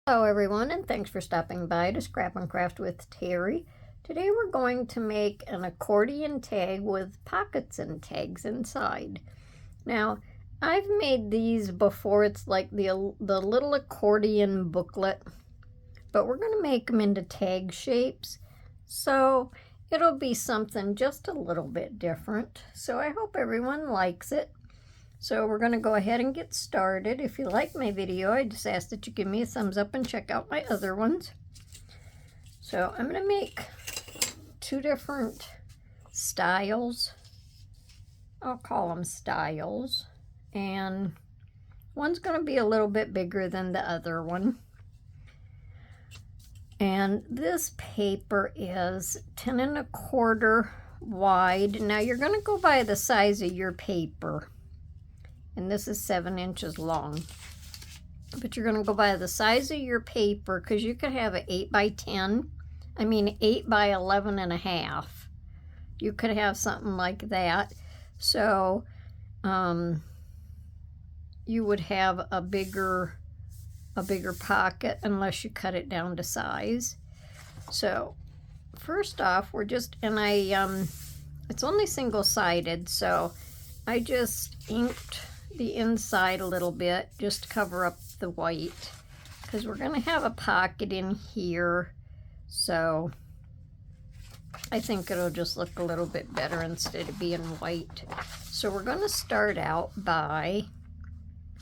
Hello everyone, and thanks for stopping by to Scrap and Craft with Terry. Today we're going to make an accordion tag with pockets and tags inside. Now, I've made these before. It's like the little accordion booklet, but we're going to make them into tag shapes, so it'll be something just a little bit different. So I hope everyone likes it. So we're going to go ahead and get started. If you like my video, I just ask that you give me a thumbs up and check out my other ones. So I'm going to make two different styles. I'll call them styles. And one's going to be a little bit bigger than the other one. And this paper is 10 1/4 wide. Now you're going to go by the size of your paper. And this is 7 inches long. But you're going to go by the size of your paper, because you could have an 8 by 10. I mean 8 by 11.5. You could have something like that. So you would have a bigger pocket unless you cut it down to size. So first off, we're just, and it's only single-sided, so I just inked the inside a little bit just to cover up the white, because we're going to have a pocket in here, so I think it'll just look a little bit better instead of being white. So we're going to start out by,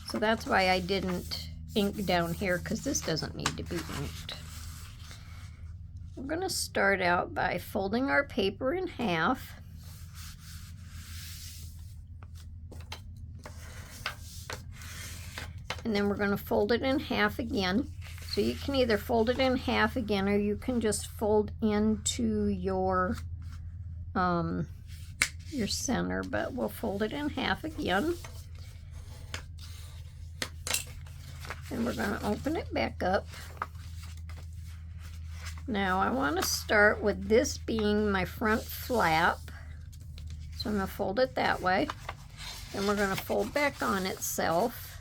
so that's why I didn't ink down here, because this doesn't need to be inked. We're going to start out by folding our paper in half. And then we're going to fold it in half again. So you can either fold it in half again, or you can just fold into your center, but we'll fold it in half again. And we're going to open it back up. Now I want to start with this being my front flap. So I'm going to fold it that way. Then we're going to fold back on itself.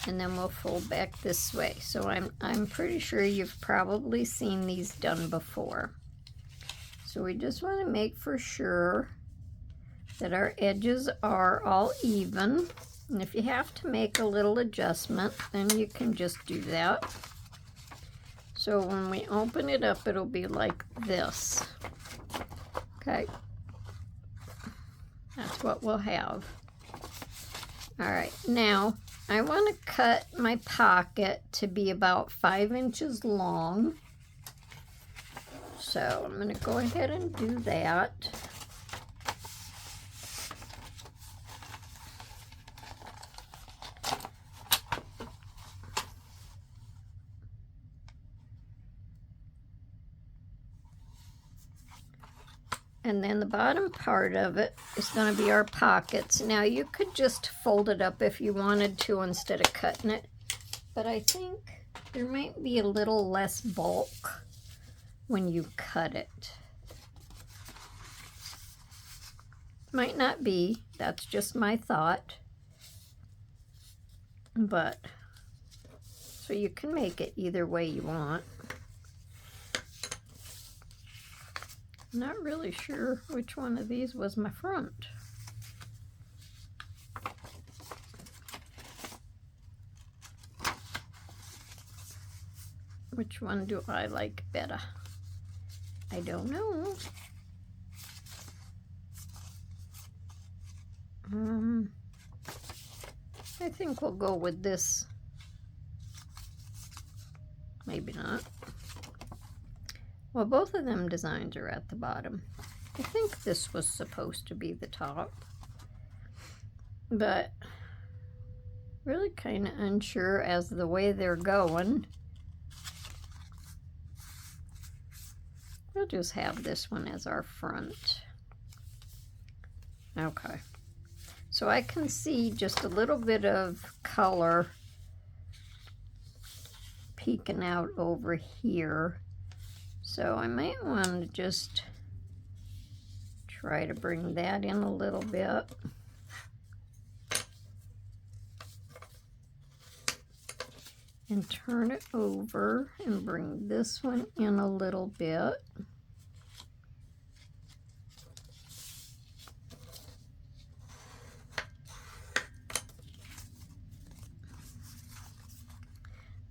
And then we'll fold back this way. So I'm pretty sure you've probably seen these done before. So we just want to make for sure that our edges are all even. And if you have to make a little adjustment, then you can just do that. So when we open it up, it'll be like this. Okay. That's what we'll have. All right, now I want to cut my pocket to be about 5 inches long. So I'm going to go ahead and do that. And then the bottom part of it is going to be our pockets. Now you could just fold it up if you wanted to instead of cutting it. But I think there might be a little less bulk when you cut it. Might not be. That's just my thought. But, so you can make it either way you want. Not really sure which one of these was my front. Which one do I like better? I don't know. I think we'll go with this. Maybe not. Well, both of them designs are at the bottom. I think this was supposed to be the top, but really kind of unsure as the way they're going. We'll just have this one as our front. Okay. So I can see just a little bit of color peeking out over here. So I might want to just try to bring that in a little bit. and turn it over and bring this one in a little bit.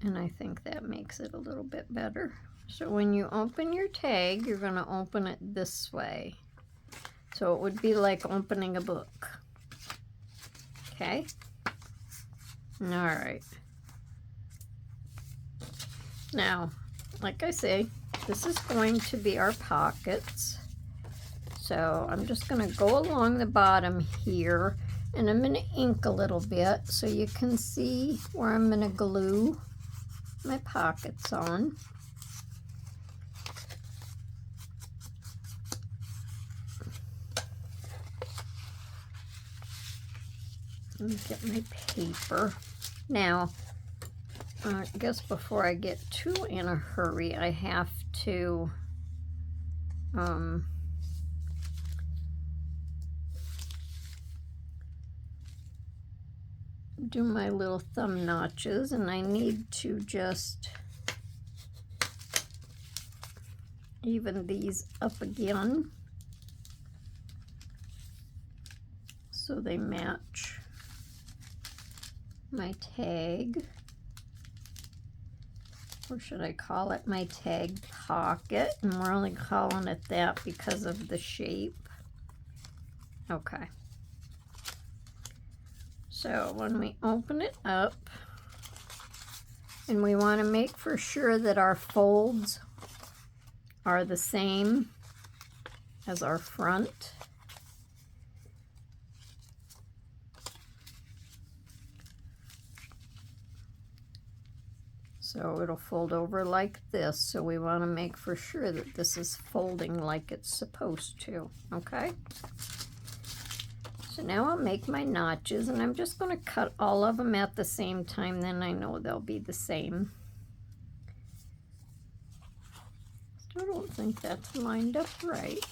And I think that makes it a little bit better. So when you open your tag, you're going to open it this way. So it would be like opening a book. Okay? All right. Now, like I say, this is going to be our pockets. So I'm just going to go along the bottom here, and I'm going to ink a little bit so you can see where I'm going to glue my pockets on. Let me get my paper. Now, I guess before I get too in a hurry, I have to do my little thumb notches, and I need to just even these up again so they match my tag, or should I call it my tag pocket? And we're only calling it that because of the shape. Okay. So when we open it up, and we want to make for sure that our folds are the same as our front. So it'll fold over like this, so we want to make for sure that this is folding like it's supposed to, okay? So now I'll make my notches, and I'm just going to cut all of them at the same time, then I know they'll be the same. Still don't think that's lined up right.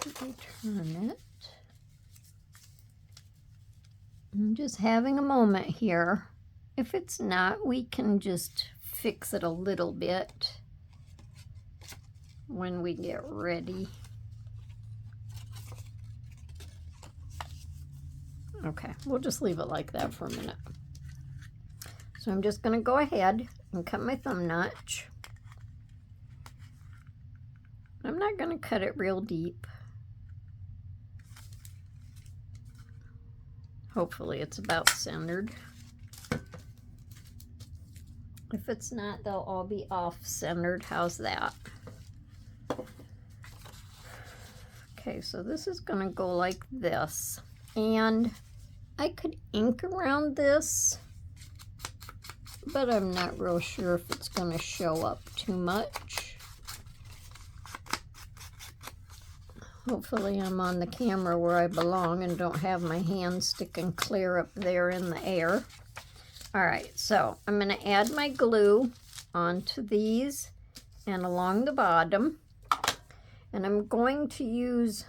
Let me turn it. I'm just having a moment here. If it's not, we can just fix it a little bit when we get ready. Okay, we'll just leave it like that for a minute. So I'm just going to go ahead and cut my thumb notch. I'm not going to cut it real deep. Hopefully it's about centered. If it's not, they'll all be off-centered. How's that? Okay, so this is going to go like this. And I could ink around this, but I'm not real sure if it's going to show up too much. Hopefully I'm on the camera where I belong and don't have my hand sticking clear up there in the air. All right, so I'm going to add my glue onto these and along the bottom. And I'm going to use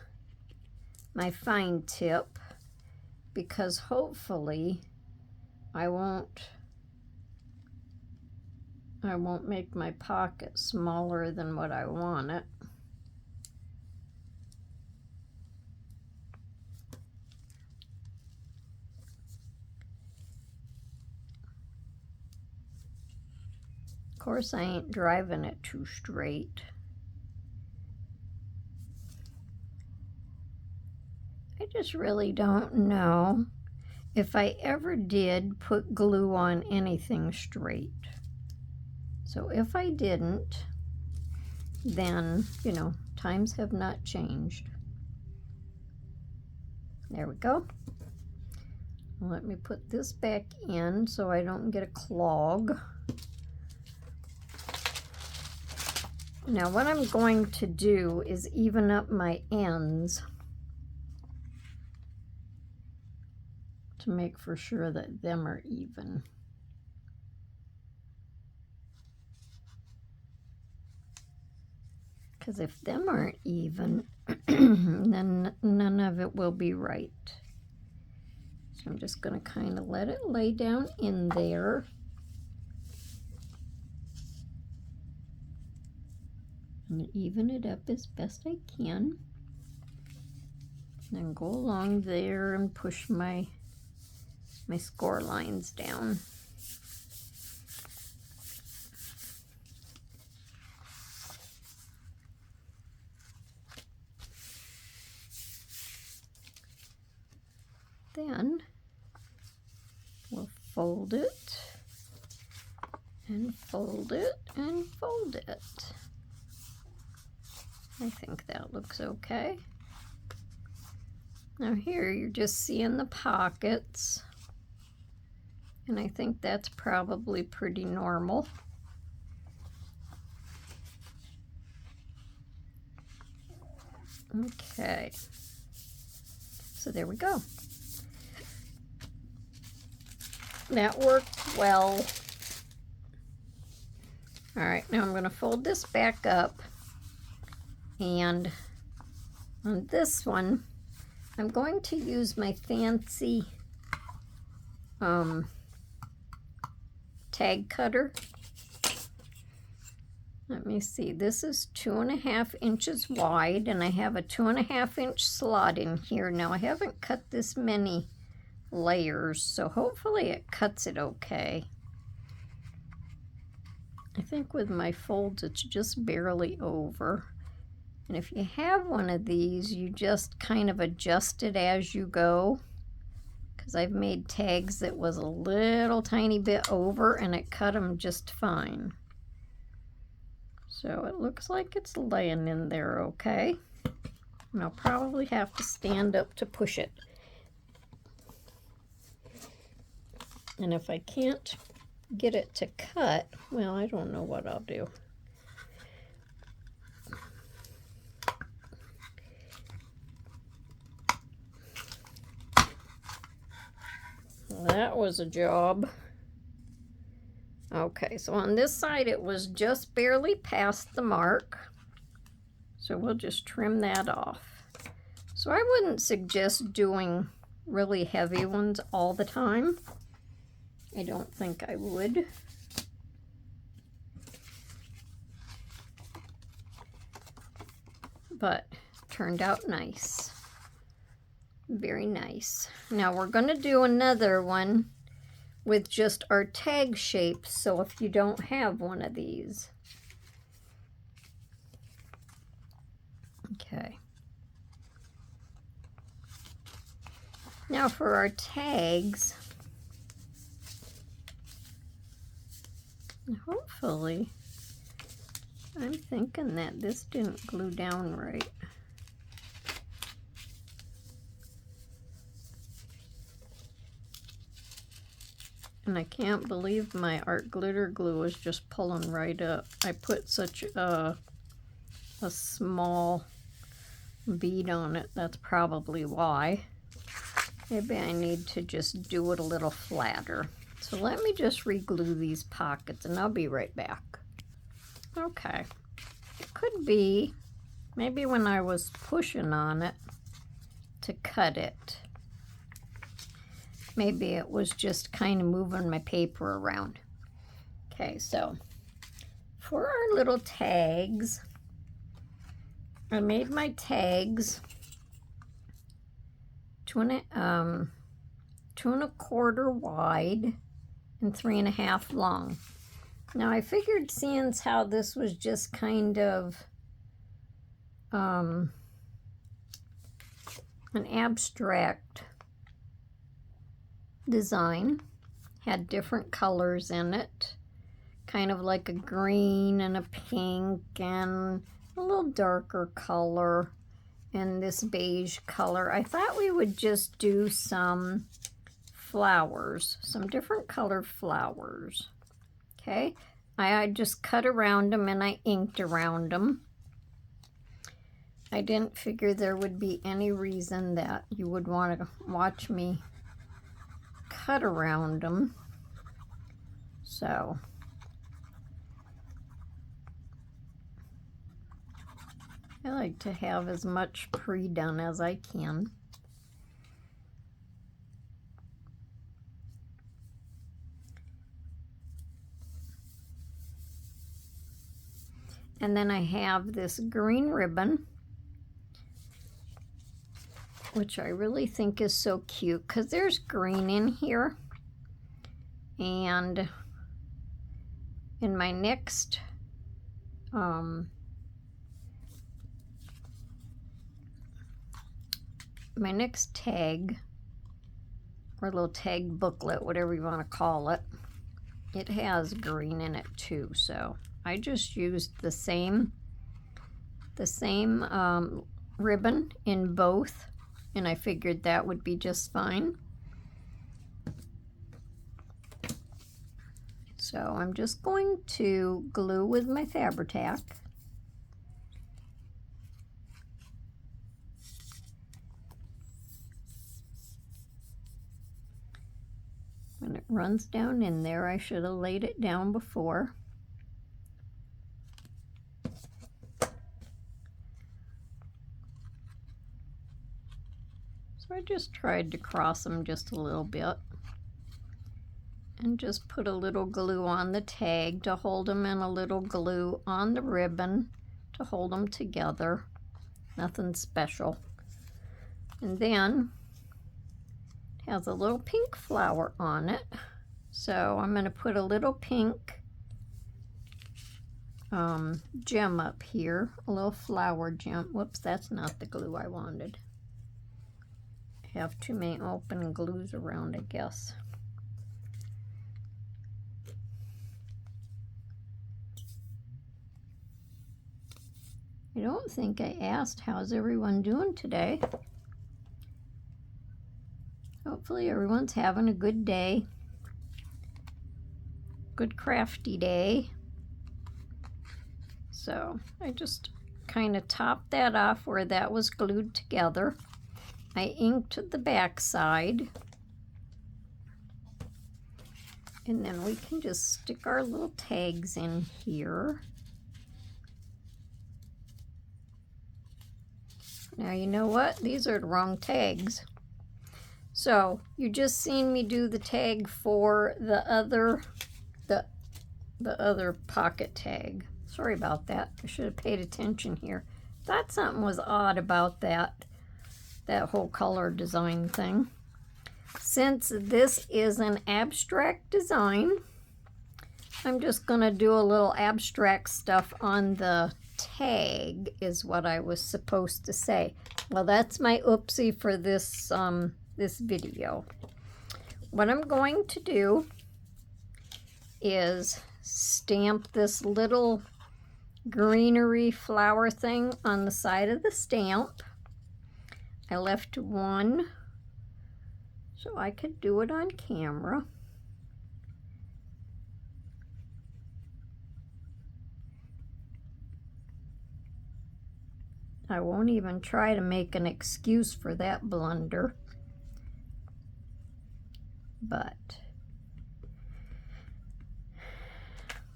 my fine tip because hopefully I won't make my pocket smaller than what I want it. Of course, I ain't driving it too straight. I just really don't know if I ever did put glue on anything straight. So if I didn't, then, you know, times have not changed. There we go. Let me put this back in so I don't get a clog. Now what I'm going to do is even up my ends to make for sure that them are even. Because if them aren't even, then none of it will be right. So I'm just going to kind of let it lay down in there. And even it up as best I can. Then go along there and push my score lines down. Then we'll fold it and fold it and fold it. I think that looks okay. Now here you're just seeing the pockets, and I think that's probably pretty normal. Okay, so there we go. That worked well. All right, now I'm going to fold this back up, and on this one I'm going to use my fancy tag cutter. Let me see, this is 2.5 inches wide, and I have a 2.5 inch slot in here. Now I haven't cut this many layers, so hopefully it cuts it okay. I think with my folds it's just barely over. And if you have one of these, you just kind of adjust it as you go, because I've made tags that was a little tiny bit over and it cut them just fine. So it looks like it's laying in there okay. And I'll probably have to stand up to push it. And if I can't get it to cut, well, I don't know what I'll do. That was a job. Okay, so on this side it was just barely past the mark. So we'll just trim that off. So I wouldn't suggest doing really heavy ones all the time. I don't think I would. But turned out nice. Very nice. Now we're going to do another one with just our tag shapes, so if you don't have one of these. Okay. Now for our tags, hopefully, I'm thinking that this didn't glue down right. And I can't believe my art glitter glue is just pulling right up. I put such a small bead on it. That's probably why. Maybe I need to just do it a little flatter. So let me just re-glue these pockets and I'll be right back. Okay. It could be maybe when I was pushing on it to cut it. Maybe it was just kind of moving my paper around. Okay, so for our little tags, I made my tags 2 1/4 wide and 3.5 long. Now I figured, seeing how this was just kind of an abstract design, had different colors in it, kind of like a green and a pink and a little darker color and this beige color. I thought we would just do some flowers, some different colored flowers. Okay, I just cut around them and I inked around them. I didn't figure there would be any reason that you would want to watch me cut around them. So I like to have as much pre-done as I can. And then I have this green ribbon, which I really think is so cute because there's green in here. And in my next tag, or little tag booklet, whatever you want to call it, it has green in it too. So I just used the same ribbon in both, and I figured that would be just fine. So I'm just going to glue with my Fabri-Tac. When it runs down in there, I should have laid it down before. So I just tried to cross them just a little bit. And just put a little glue on the tag to hold them, and a little glue on the ribbon to hold them together. Nothing special. And then it has a little pink flower on it. So I'm going to put a little pink gem up here, a little flower gem. Whoops, that's not the glue I wanted. I have too many open glues around, I guess. I don't think I asked, how's everyone doing today? Hopefully everyone's having a good day. Good crafty day. So I just kind of topped that off where that was glued together. I inked the back side. And then we can just stick our little tags in here. Now you know what? These are the wrong tags. So you just seen me do the tag for the other pocket tag. Sorry about that. I should have paid attention here. Thought something was odd about that whole color design thing. Since this is an abstract design, I'm just going to do a little abstract stuff on the tag, is what I was supposed to say. Well, that's my oopsie for this this video. What I'm going to do is stamp this little greenery flower thing on the side of the stamp. I left one so I could do it on camera. I won't even try to make an excuse for that blunder. But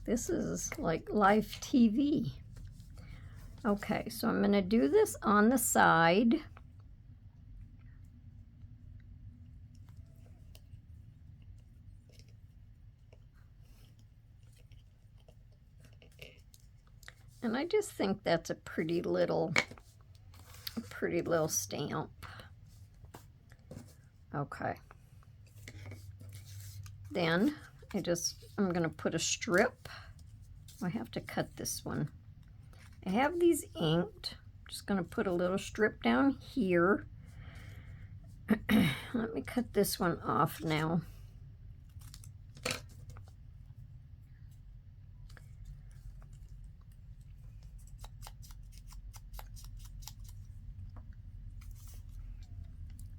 this is like live TV. Okay, so I'm going to do this on the side. And I just think that's a pretty little stamp. Okay. Then I'm going to put a strip. I have to cut this one. I have these inked. I'm just going to put a little strip down here. Let me cut this one off now.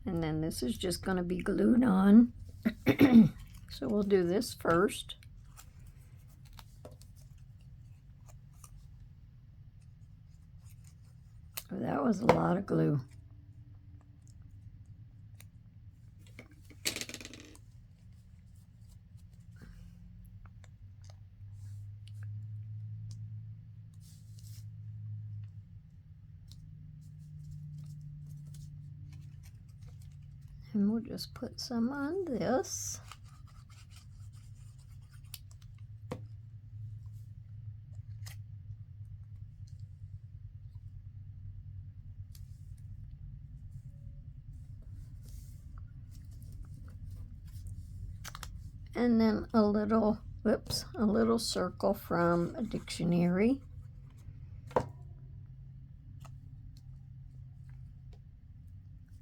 And then this is just going to be glued on. So we'll do this first. Oh, that was a lot of glue. And we'll just put some on this. And then a little circle from a dictionary.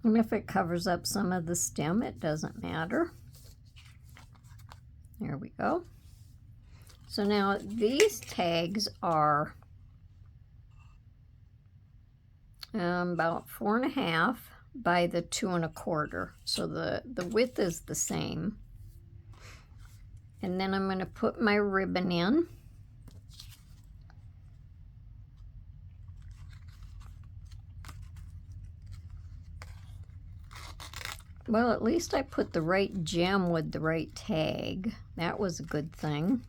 And if it covers up some of the stem, it doesn't matter. There we go. So now these tags are about 4.5 by the 2 1/4. So the width is the same. And then I'm going to put my ribbon in. Well, at least I put the right gem with the right tag. That was a good thing.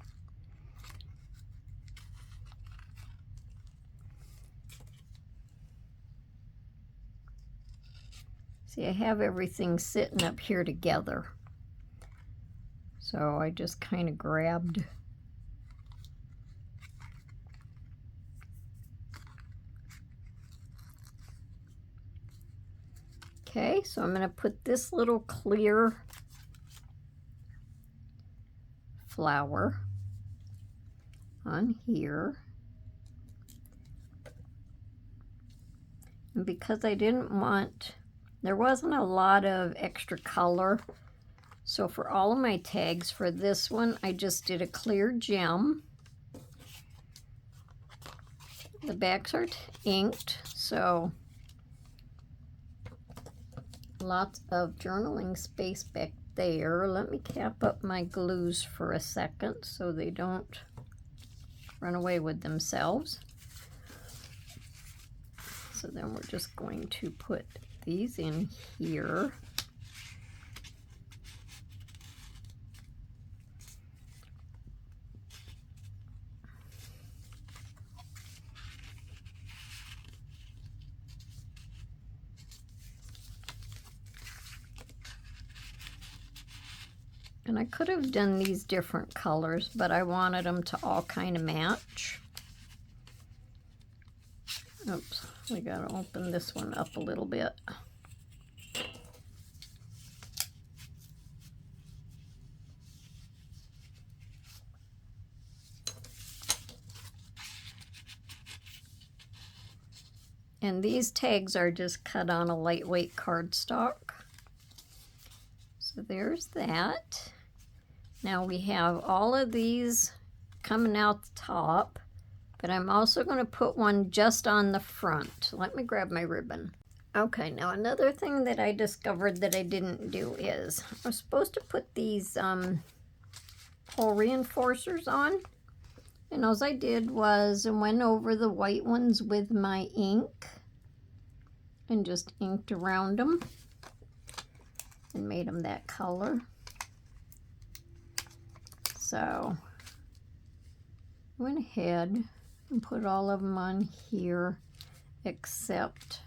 See, I have everything sitting up here together. So I just kind of grabbed Okay, so I'm going to put this little clear flower on here. And because I didn't want, there wasn't a lot of extra color, so for all of my tags for this one, I just did a clear gem. The backs are inked, so lots of journaling space back there. Let me cap up my glues for a second so they don't run away with themselves. So then we're just going to put these in here. And I could have done these different colors, but I wanted them to all kind of match. Oops, we gotta open this one up a little bit. And these tags are just cut on a lightweight cardstock. So there's that. Now we have all of these coming out the top, but I'm also going to put one just on the front. Let me grab my ribbon. Okay, now another thing that I discovered that I didn't do is I was supposed to put these hole reinforcers on, and all I did was I went over the white ones with my ink and just inked around them and made them that color. So I went ahead and put all of them on here except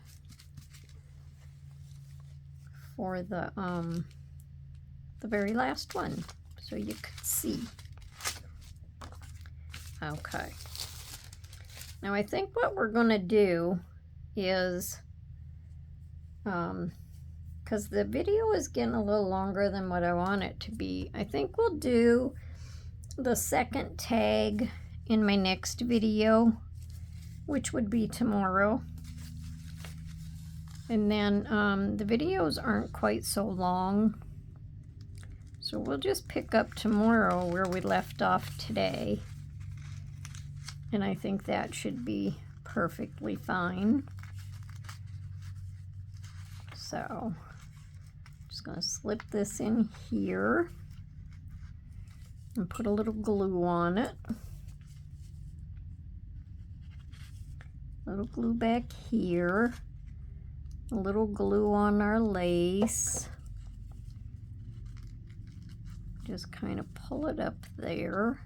for the very last one, so you could see. Okay. Now I think what we're gonna do is, because the video is getting a little longer than what I want it to be, I think we'll do the second tag in my next video, which would be tomorrow. And then the videos aren't quite so long, so we'll just pick up tomorrow where we left off today. And I think that should be perfectly fine. So just going to slip this in here and put a little glue on it. A little glue back here. A little glue on our lace. Just kind of pull it up there.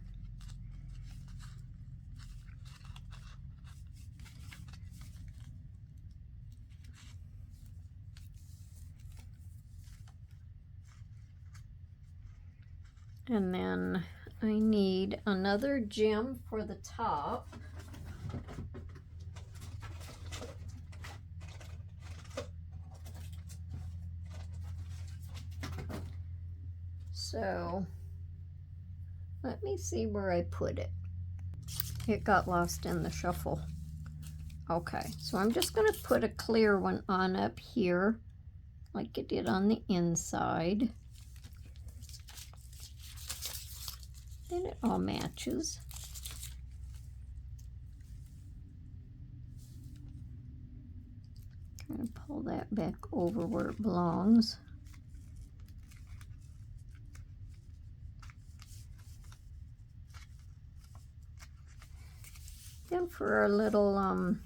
And then I need another gem for the top. So let me see where I put it. It got lost in the shuffle. Okay, so I'm just going to put a clear one on up here like it did on the inside. Then it all matches. Kind of pull that back over where it belongs. Then for our little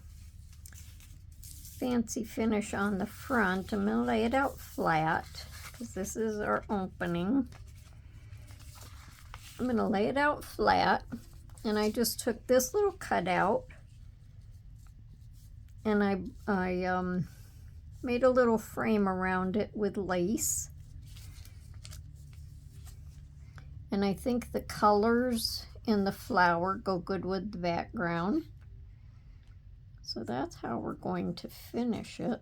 fancy finish on the front, I'm going to lay it out flat because this is our opening. I'm going to lay it out flat, and I just took this little cutout and I made a little frame around it with lace. And I think the colors in the flower go good with the background. So that's how we're going to finish it.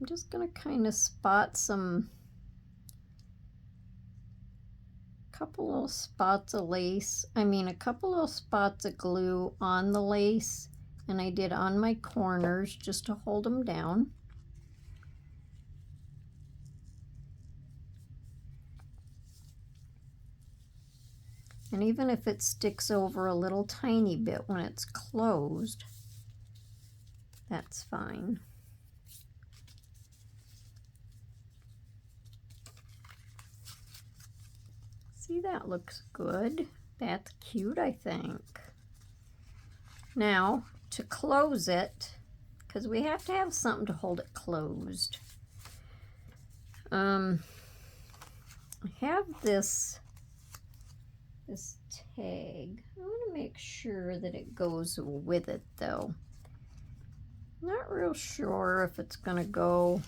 I'm just going to kind of spot a couple little spots of lace, a couple little spots of glue on the lace, and I did on my corners just to hold them down. And even if it sticks over a little tiny bit when it's closed, that's fine. See, that looks good. That's cute, I think. Now, to close it, because we have to have something to hold it closed. I have this tag. I want to make sure that it goes with it, though. Not real sure if it's going to go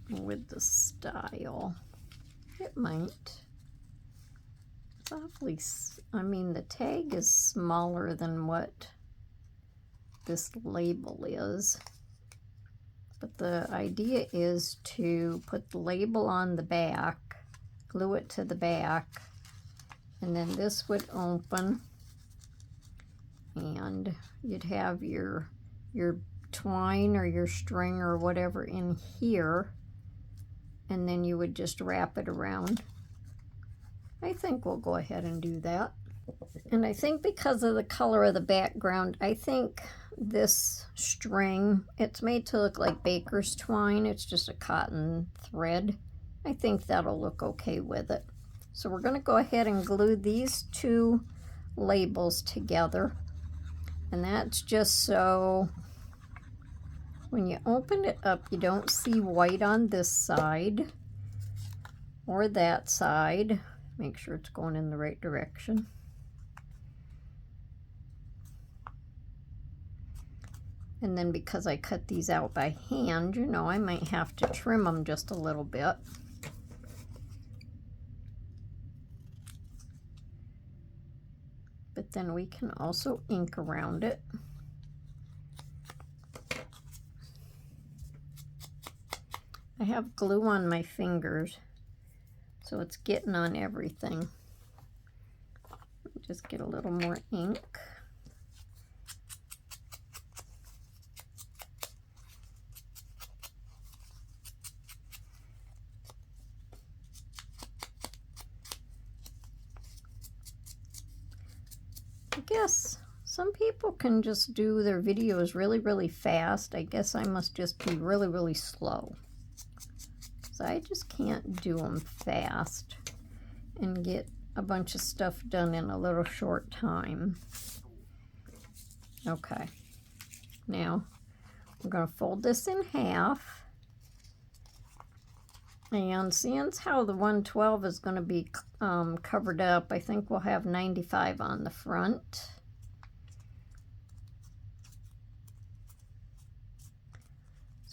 with the style. It might. It's awfully, the tag is smaller than what this label is. But the idea is to put the label on the back, glue it to the back, and then this would open, and you'd have your twine or your string or whatever in here, and then you would just wrap it around. I think we'll go ahead and do that. And I think because of the color of the background, I think this string, it's made to look like baker's twine. It's just a cotton thread. I think that'll look okay with it. So we're going to go ahead and glue these two labels together. And that's just so when you open it up, you don't see white on this side or that side. Make sure it's going in the right direction. And then because I cut these out by hand, I might have to trim them just a little bit. But then we can also ink around it. I have glue on my fingers, so it's getting on everything. Just get a little more ink. I guess some people can just do their videos really, really fast. I guess I must just be really, really slow. So I just can't do them fast and get a bunch of stuff done in a little short time. Okay, now I'm going to fold this in half. And seeing how the 112 is going to be covered up, I think we'll have 95 on the front.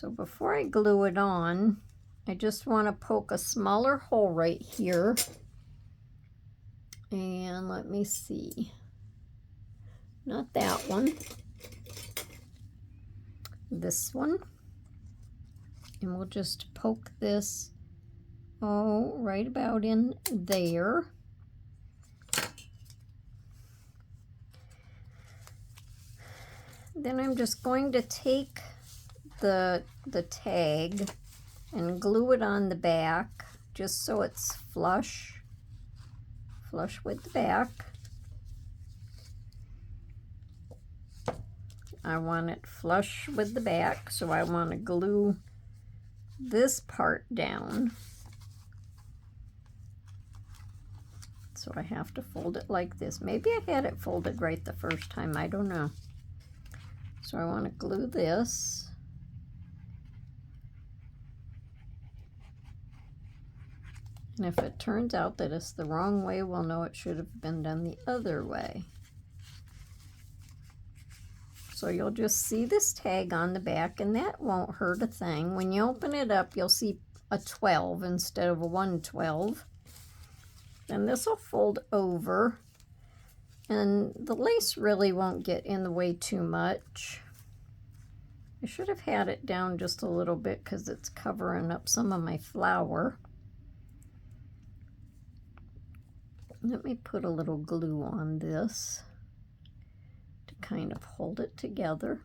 So before I glue it on, I just want to poke a smaller hole right here. And let me see. Not that one. This one. And we'll just poke this, right about in there. Then I'm just going to take the tag and glue it on the back just so it's flush with the back. I want it flush with the back, so I want to glue this part down. So I have to fold it like this. Maybe I had it folded right the first time, I don't know. So I want to glue this. And if it turns out that it's the wrong way, we'll know it should have been done the other way. So you'll just see this tag on the back, and that won't hurt a thing. When you open it up, you'll see a 12 instead of a 112. And this will fold over, and the lace really won't get in the way too much. I should have had it down just a little bit because it's covering up some of my flower. Let me put a little glue on this to kind of hold it together.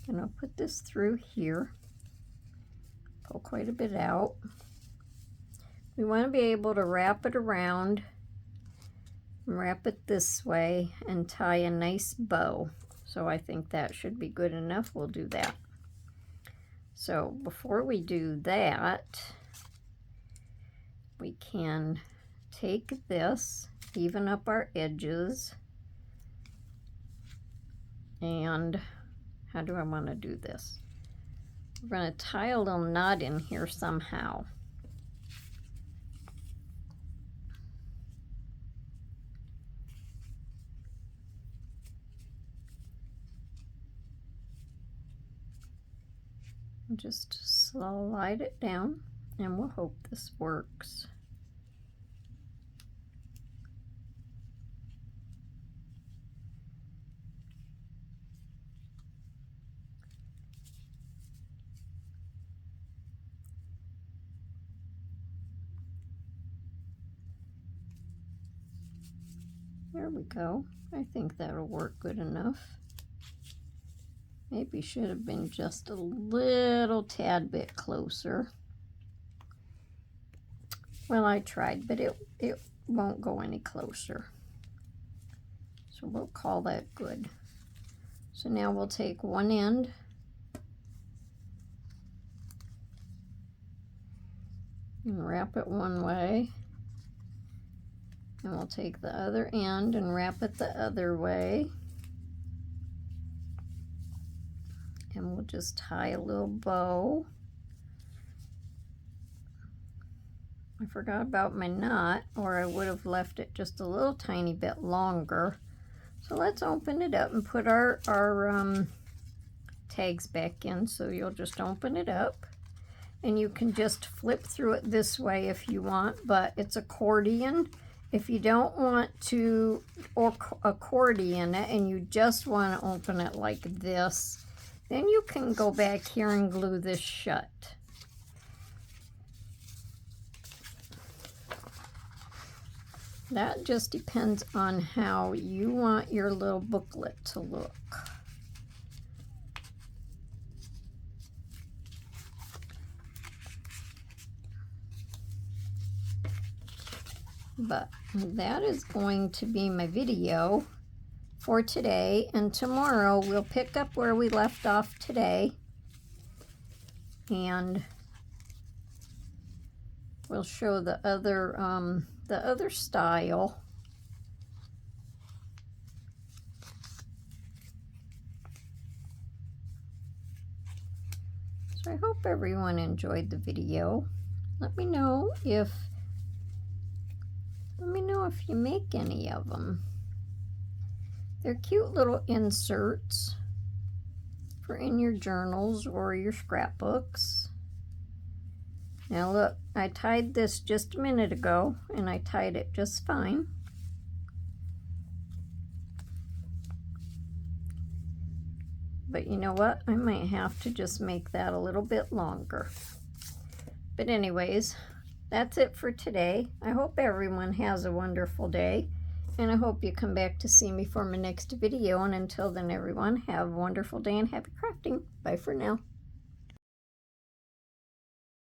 And I'll put this through here. Pull quite a bit out. We want to be able to wrap it around, wrap it this way, and tie a nice bow. So I think that should be good enough. We'll do that. So before we do that, we can take this, even up our edges, and how do I want to do this? We're going to tie a little knot in here somehow. Just slide it down, and we'll hope this works. There we go. I think that'll work good enough. Maybe should have been just a little tad bit closer. Well, I tried, but it won't go any closer. So we'll call that good. So now we'll take one end and wrap it one way. And we'll take the other end and wrap it the other way. And we'll just tie a little bow. I forgot about my knot, or I would have left it just a little tiny bit longer. So let's open it up and put our tags back in. So you'll just open it up, and you can just flip through it this way if you want, but it's accordion. If you don't want to accordion it and you just want to open it like this, then you can go back here and glue this shut. That just depends on how you want your little booklet to look. But that is going to be my video for today, and tomorrow we'll pick up where we left off today, and we'll show the other style. So I hope everyone enjoyed the video. Let me know if you make any of them. They're cute little inserts for in your journals or your scrapbooks. Now look, I tied this just a minute ago and I tied it just fine. But you know what? I might have to just make that a little bit longer. But anyways, that's it for today. I hope everyone has a wonderful day. And I hope you come back to see me for my next video. And until then, everyone, have a wonderful day and happy crafting. Bye for now.